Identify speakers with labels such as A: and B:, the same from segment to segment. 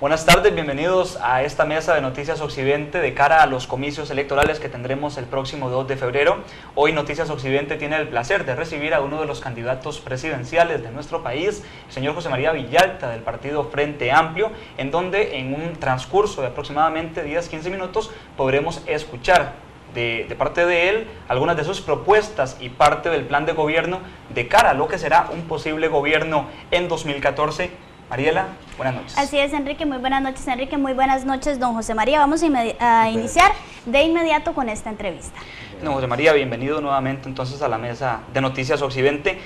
A: Buenas tardes, bienvenidos a esta mesa de Noticias Occidente de cara a los comicios electorales que tendremos el próximo 2 de febrero. Hoy Noticias Occidente tiene el placer de recibir a uno de los candidatos presidenciales de nuestro país, el señor José María Villalta del partido Frente Amplio, en donde en un transcurso de aproximadamente 10-15 minutos podremos escuchar de parte de él algunas de sus propuestas y parte del plan de gobierno de cara a lo que será un posible gobierno en 2014. Mariela, buenas noches.
B: Así es, Enrique, muy buenas noches, Enrique, muy buenas noches, don José María. Vamos a iniciar de inmediato con esta entrevista.
A: Don José María, bienvenido nuevamente entonces a la mesa de Noticias Occidente.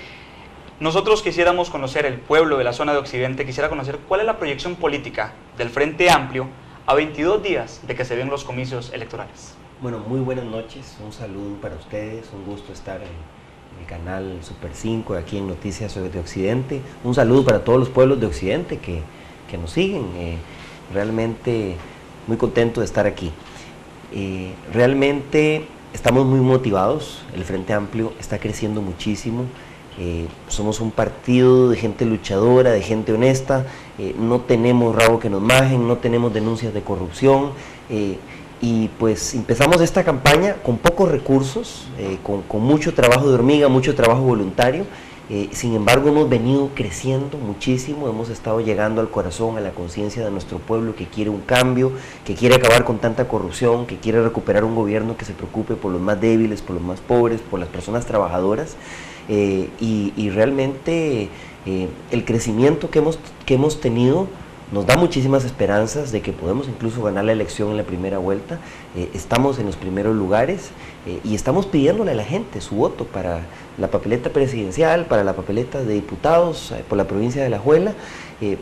A: Nosotros quisiéramos conocer, el pueblo de la zona de Occidente quisiera conocer cuál es la proyección política del Frente Amplio a 22 días de que se den los comicios electorales.
C: Bueno, muy buenas noches, un saludo para ustedes, un gusto estar en el canal Super 5 aquí en Noticias de Occidente. Un saludo para todos los pueblos de Occidente que nos siguen. Realmente muy contento de estar aquí. Realmente estamos muy motivados, el Frente Amplio está creciendo muchísimo. Somos un partido de gente luchadora, de gente honesta, no tenemos rabo que nos majen, no tenemos denuncias de corrupción. Y pues empezamos esta campaña con pocos recursos, con mucho trabajo de hormiga, mucho trabajo voluntario. Sin embargo, hemos venido creciendo muchísimo, hemos estado llegando al corazón, a la conciencia de nuestro pueblo que quiere un cambio, que quiere acabar con tanta corrupción, que quiere recuperar un gobierno que se preocupe por los más débiles, por los más pobres, por las personas trabajadoras. Y realmente el crecimiento que hemos tenido nos da muchísimas esperanzas de que podemos incluso ganar la elección en la primera vuelta. Estamos en los primeros lugares y estamos pidiéndole a la gente su voto para la papeleta presidencial, para la papeleta de diputados por la provincia de Alajuela,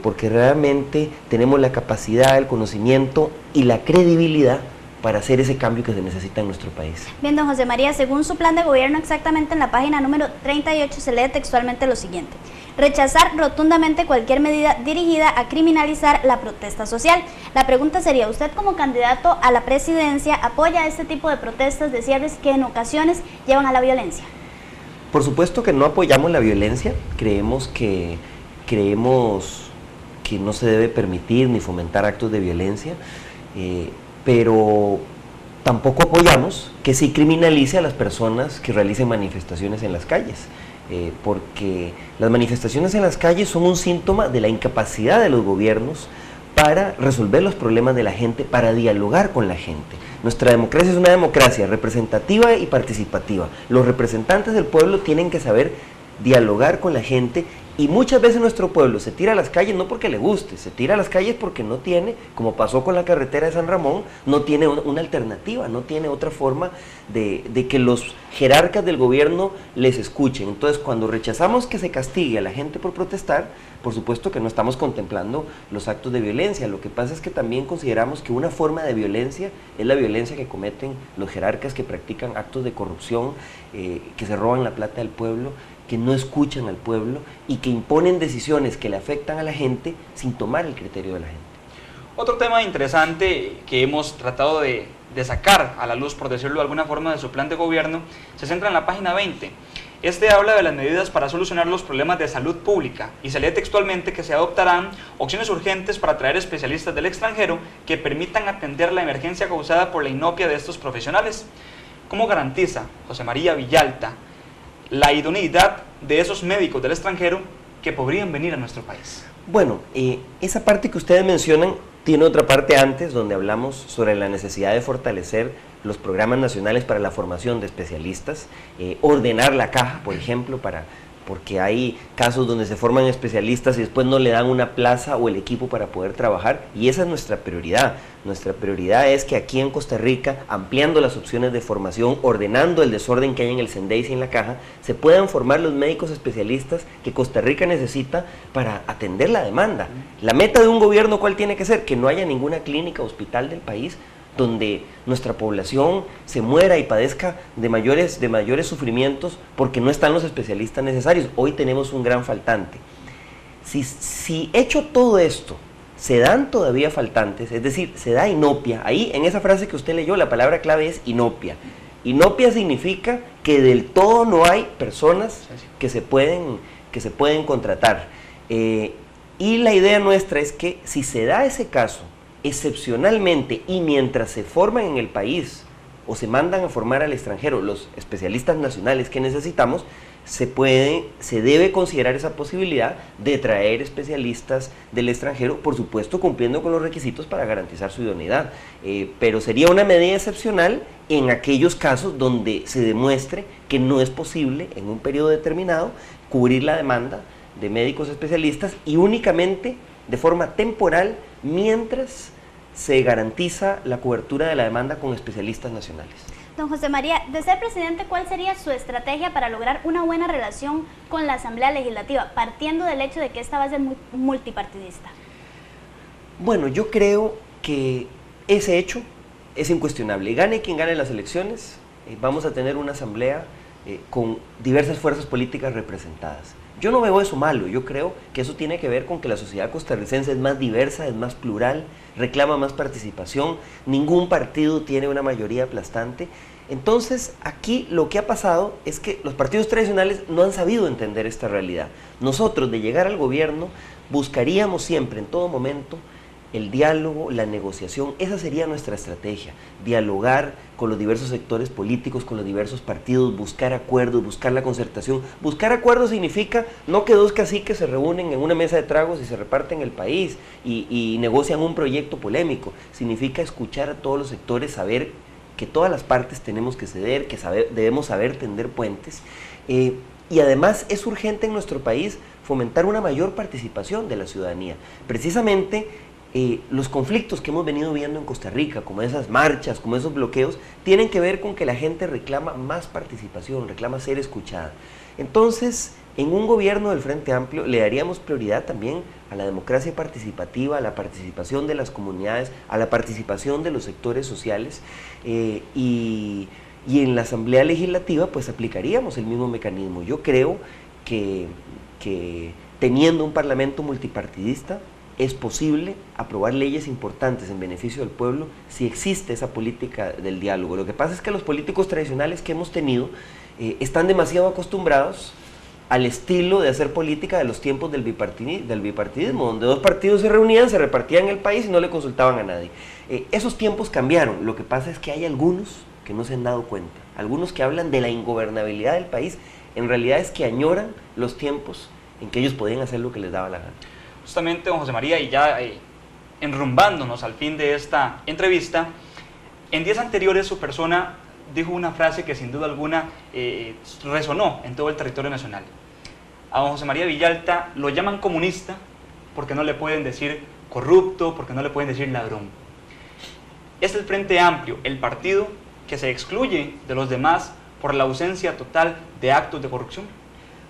C: porque realmente tenemos la capacidad, el conocimiento y la credibilidad para hacer ese cambio que se necesita en nuestro país.
B: Bien, don José María, según su plan de gobierno, exactamente en la página número 38 se lee textualmente lo siguiente: rechazar rotundamente cualquier medida dirigida a criminalizar la protesta social. La pregunta sería, ¿usted como candidato a la presidencia apoya este tipo de protestas de cierres que en ocasiones llevan a la violencia?
C: Por supuesto que no apoyamos la violencia, creemos que no se debe permitir ni fomentar actos de violencia, pero tampoco apoyamos que se criminalice a las personas que realicen manifestaciones en las calles. Porque las manifestaciones en las calles son un síntoma de la incapacidad de los gobiernos para resolver los problemas de la gente, para dialogar con la gente. Nuestra democracia es una democracia representativa y participativa. Los representantes del pueblo tienen que saber dialogar con la gente, y muchas veces nuestro pueblo se tira a las calles no porque le guste, se tira a las calles porque no tiene, como pasó con la carretera de San Ramón, no tiene una alternativa, no tiene otra forma de que los jerarcas del gobierno les escuchen. Entonces, cuando rechazamos que se castigue a la gente por protestar, por supuesto que no estamos contemplando los actos de violencia. Lo que pasa es que también consideramos que una forma de violencia es la violencia que cometen los jerarcas que practican actos de corrupción, que se roban la plata del pueblo, que no escuchan al pueblo y que imponen decisiones que le afectan a la gente sin tomar el criterio de la gente.
A: Otro tema interesante que hemos tratado de sacar a la luz, por decirlo de alguna forma, de su plan de gobierno, se centra en la página 20. Este habla de las medidas para solucionar los problemas de salud pública y se lee textualmente que se adoptarán acciones urgentes para traer especialistas del extranjero que permitan atender la emergencia causada por la inopia de estos profesionales. ¿Cómo garantiza José María Villalta la idoneidad de esos médicos del extranjero que podrían venir a nuestro país?
C: Bueno, esa parte que ustedes mencionan tiene otra parte antes, donde hablamos sobre la necesidad de fortalecer los programas nacionales para la formación de especialistas, ordenar la caja, por ejemplo, porque hay casos donde se forman especialistas y después no le dan una plaza o el equipo para poder trabajar, y esa es nuestra prioridad. Nuestra prioridad es que aquí en Costa Rica, ampliando las opciones de formación, ordenando el desorden que hay en el Sendeis y en la caja, se puedan formar los médicos especialistas que Costa Rica necesita para atender la demanda. La meta de un gobierno, ¿cuál tiene que ser? Que no haya ninguna clínica o hospital del país donde nuestra población se muera y padezca de mayores sufrimientos porque no están los especialistas necesarios. Hoy tenemos un gran faltante. Si hecho todo esto, se dan todavía faltantes, es decir, se da inopia, ahí en esa frase que usted leyó, la palabra clave es inopia. Inopia significa que del todo no hay personas que se pueden contratar. Y la idea nuestra es que si se da ese caso, excepcionalmente, y mientras se forman en el país o se mandan a formar al extranjero los especialistas nacionales que necesitamos, se debe considerar esa posibilidad de traer especialistas del extranjero, por supuesto cumpliendo con los requisitos para garantizar su idoneidad, pero sería una medida excepcional en aquellos casos donde se demuestre que no es posible en un periodo determinado cubrir la demanda de médicos especialistas y únicamente de forma temporal mientras se garantiza la cobertura de la demanda con especialistas nacionales.
B: Don José María, de ser presidente, ¿cuál sería su estrategia para lograr una buena relación con la Asamblea Legislativa, partiendo del hecho de que esta va a ser multipartidista?
C: Bueno, yo creo que ese hecho es incuestionable. Gane quien gane las elecciones, vamos a tener una asamblea con diversas fuerzas políticas representadas. Yo no veo eso malo, yo creo que eso tiene que ver con que la sociedad costarricense es más diversa, es más plural, reclama más participación, ningún partido tiene una mayoría aplastante. Entonces, aquí lo que ha pasado es que los partidos tradicionales no han sabido entender esta realidad. Nosotros, de llegar al gobierno, buscaríamos siempre, en todo momento, el diálogo, la negociación. Esa sería nuestra estrategia, dialogar con los diversos sectores políticos, con los diversos partidos, buscar acuerdos, buscar la concertación. Buscar acuerdos significa no que dos caciques se reúnen en una mesa de tragos y se reparten el país y negocian un proyecto polémico. Significa escuchar a todos los sectores, saber que todas las partes tenemos que ceder, que debemos saber tender puentes. Y además es urgente en nuestro país fomentar una mayor participación de la ciudadanía. Precisamente los conflictos que hemos venido viendo en Costa Rica, como esas marchas, como esos bloqueos, tienen que ver con que la gente reclama más participación, reclama ser escuchada. Entonces, en un gobierno del Frente Amplio le daríamos prioridad también a la democracia participativa, a la participación de las comunidades, a la participación de los sectores sociales y en la Asamblea Legislativa pues aplicaríamos el mismo mecanismo. Yo creo que teniendo un parlamento multipartidista es posible aprobar leyes importantes en beneficio del pueblo si existe esa política del diálogo. Lo que pasa es que los políticos tradicionales que hemos tenido están demasiado acostumbrados al estilo de hacer política de los tiempos del bipartidismo, donde dos partidos se reunían, se repartían el país y no le consultaban a nadie. Esos tiempos cambiaron. Lo que pasa es que hay algunos que no se han dado cuenta, algunos que hablan de la ingobernabilidad del país, en realidad es que añoran los tiempos en que ellos podían hacer lo que les daba la gana.
A: Justamente, don José María, y ya enrumbándonos al fin de esta entrevista, en días anteriores su persona dijo una frase que sin duda alguna resonó en todo el territorio nacional. A don José María Villalta lo llaman comunista porque no le pueden decir corrupto, porque no le pueden decir ladrón. Es el Frente Amplio, el partido que se excluye de los demás por la ausencia total de actos de corrupción.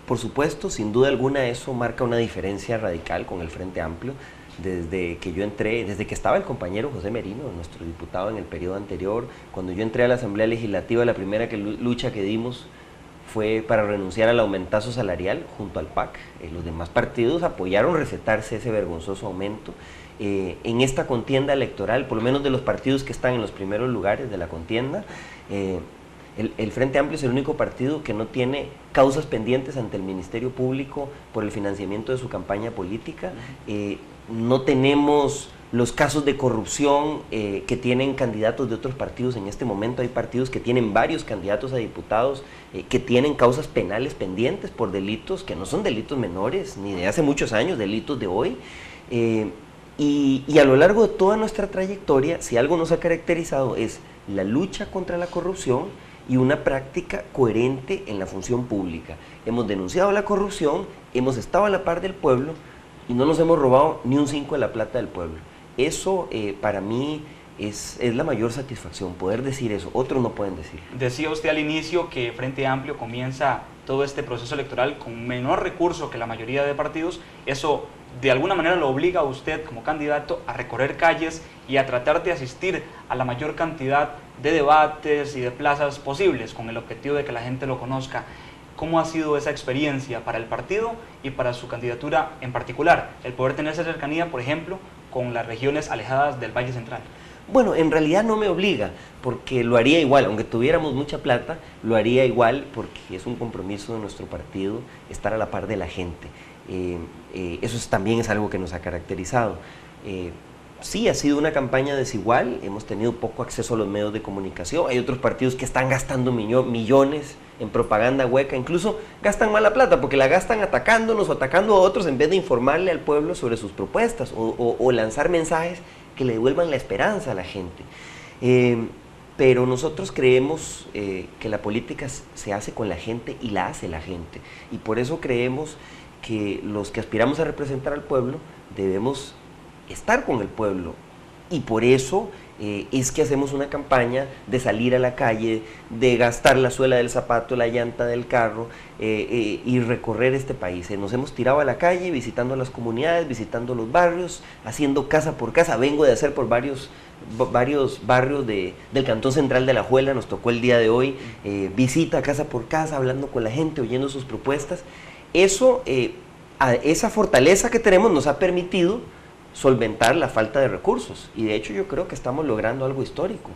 C: Por supuesto, sin duda alguna eso marca una diferencia radical con el Frente Amplio. Desde que yo entré, desde que estaba el compañero José Merino, nuestro diputado en el periodo anterior, cuando yo entré a la Asamblea Legislativa, la primera lucha que dimos fue para renunciar al aumentazo salarial junto al PAC. Los demás partidos apoyaron recetarse ese vergonzoso aumento. En esta contienda electoral, por lo menos de los partidos que están en los primeros lugares de la contienda, el Frente Amplio es el único partido que no tiene causas pendientes ante el Ministerio Público por el financiamiento de su campaña política. No tenemos los casos de corrupción que tienen candidatos de otros partidos. En este momento hay partidos que tienen varios candidatos a diputados que tienen causas penales pendientes por delitos que no son delitos menores, ni de hace muchos años, delitos de hoy. Y a lo largo de toda nuestra trayectoria, si algo nos ha caracterizado es la lucha contra la corrupción y una práctica coherente en la función pública. Hemos denunciado la corrupción, hemos estado a la par del pueblo y no nos hemos robado ni un 5 de la plata del pueblo. Eso para mí es la mayor satisfacción, poder decir eso. Otros no pueden decir.
A: Decía usted al inicio que Frente Amplio comienza todo este proceso electoral con menor recurso que la mayoría de partidos. Eso de alguna manera lo obliga a usted como candidato a recorrer calles y a tratar de asistir a la mayor cantidad de debates y de plazas posibles con el objetivo de que la gente lo conozca. ¿Cómo ha sido esa experiencia para el partido y para su candidatura en particular? El poder tener esa cercanía, por ejemplo, con las regiones alejadas del Valle Central.
C: Bueno, en realidad no me obliga, porque lo haría igual, aunque tuviéramos mucha plata, lo haría igual porque es un compromiso de nuestro partido estar a la par de la gente. Eso también es algo que nos ha caracterizado. Sí, ha sido una campaña desigual, hemos tenido poco acceso a los medios de comunicación, hay otros partidos que están gastando millones en propaganda hueca, incluso gastan mala plata porque la gastan atacándonos o atacando a otros en vez de informarle al pueblo sobre sus propuestas o lanzar mensajes que le devuelvan la esperanza a la gente. Pero nosotros creemos que la política se hace con la gente y la hace la gente, y por eso creemos que los que aspiramos a representar al pueblo debemos estar con el pueblo, y por eso es que hacemos una campaña de salir a la calle, de gastar la suela del zapato, la llanta del carro y recorrer este país. Nos hemos tirado a la calle visitando las comunidades, visitando los barrios, haciendo casa por casa. Vengo de hacer por varios barrios del Cantón Central de Alajuela, nos tocó el día de hoy, visita casa por casa, hablando con la gente, oyendo sus propuestas. Eso, esa fortaleza que tenemos nos ha permitido solventar la falta de recursos, y de hecho yo creo que estamos logrando algo histórico.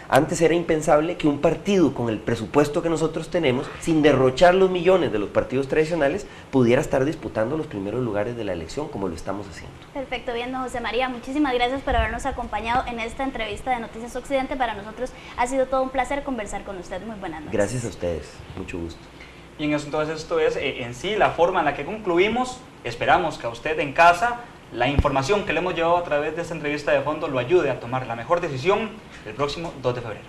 C: Antes era impensable que un partido con el presupuesto que nosotros tenemos, sin derrochar los millones de los partidos tradicionales, pudiera estar disputando los primeros lugares de la elección como lo estamos haciendo.
B: Perfecto, bien, don José María, muchísimas gracias por habernos acompañado en esta entrevista de Noticias Occidente. Para nosotros ha sido todo un placer conversar con usted. Muy buenas noches.
C: Gracias a ustedes, mucho gusto.
A: Y entonces esto es en sí la forma en la que concluimos. Esperamos que a usted en casa la información que le hemos llevado a través de esta entrevista de fondo lo ayude a tomar la mejor decisión el próximo 2 de febrero.